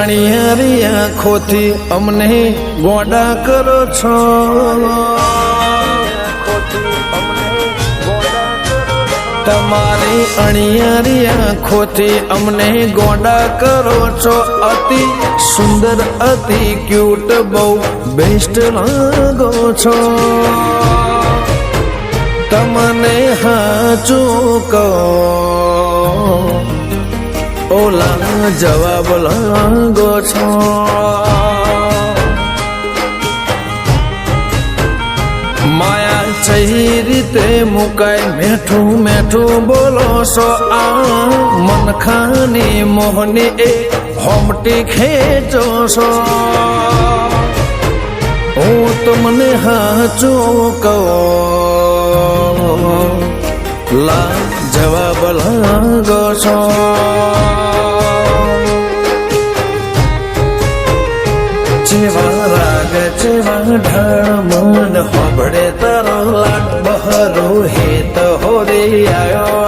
અણિયારી આંખોથી અમને ગોડા કરો છો, તમારી અણિયારી આંખોથી અમને ગોડા કરો છો. અતિ સુંદર અતિ ક્યુટ બહુ બેસ્ટ લાગો છો. તમને હાચું કહો ઓલા જવાબ લાગો છો. માયા ચહી રીતે મુકાય મેઠું મેઠું બોલો છો. આ મનખાની મોહની એ હોમટી ખેંચો છો. હું તમને હાચું કહું લા જવાબ લાગો છો. જેવા રાગ જેવા ઢાળ મન હોબળે તારો લાડ બહરો હેત હોરે આવ્યો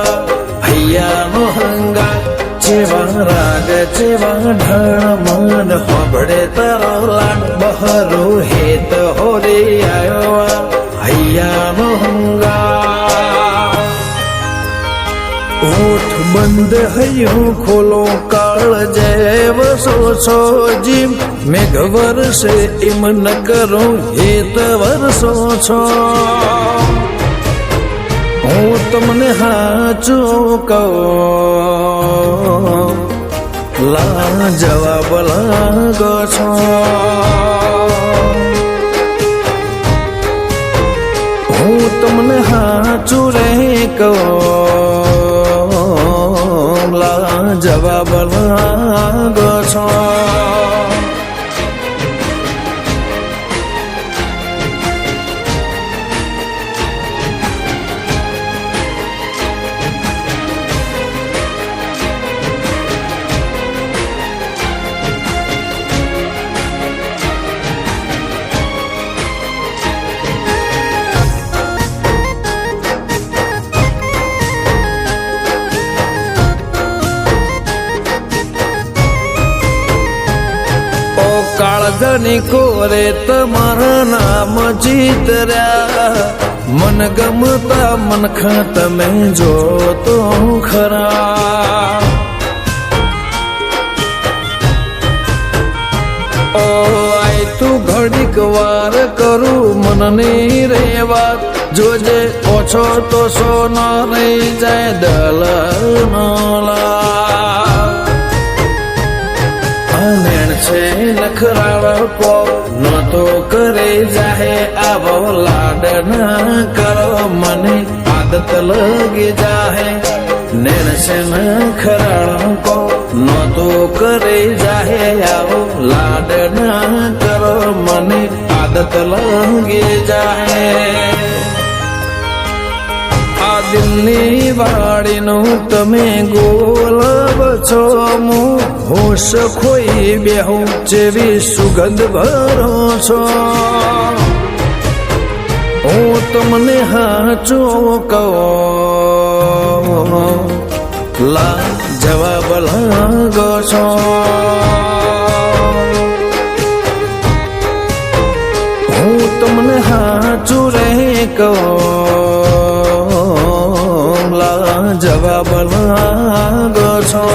હૈયાનો હંગા. જેવા રાગ જેવા ઢાળ મન હોબળે તારો લાડ બહરો હેત હોરે આવ્યો હૈયાનો હંગા. ઓઠ બંધ હૈયો ખોલો કાળ જેવસો છો જીમ મેઘ વરસે એમ ન કરો હેત વરસો છો. હું તમને હાચું કહું લા જવાબ લાગો છો. હું તમને હાચું રે કહું લા જવાબ લાગો છો. કાળજાની કોરે તમારા નામ જીતર્યા. મન ગમતા મનખા તમે જો તો ખરા. ઓ આય તું ઘડીક વાર કરું મનની રે વાત. જોજે ઓછો તો સોનો રહી જાય દલનો લા. નેણ છે નખરાળ કો ન તો કરે જાહે આવો લાડ ના કરો મને આદત લગી જાહે. નેણ છે નખરાળ કો ન તો કરે જાહે આવો લાડ ના કરો મને આદત લગી જાહે. આ દિલની વાડીનું તમે ગોલબ છો. હોશ ખોઈ બેહું જેવી સુગંધ ભરો છો. હું તમને હાચું કહું લા જવાબ લાગો છો. હું તમને હાચું રે કહું લા જવાબ લાગો છો.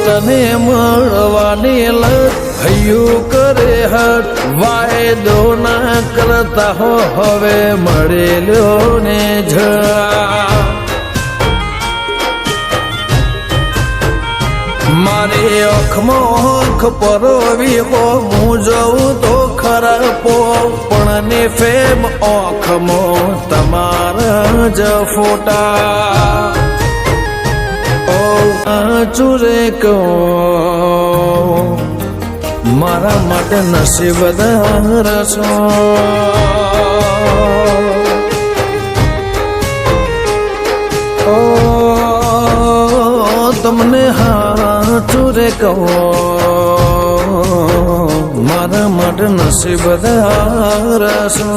તને મળવાની લત હૈયું કરે હત. વાયદો ના કરતા હો હવે મળેલ્યો ને ઝા. મારી આંખમાં આંખ પરોવી હો હું જવું તો ખરાપો. પણ ને ફેમ આંખમાં તમારા જ ફોટા. ચુરે કહું મારા માટે નસીબદાર છો. ઓ તમને હાચું રે કહો, મારા માટે નસીબદાર છો.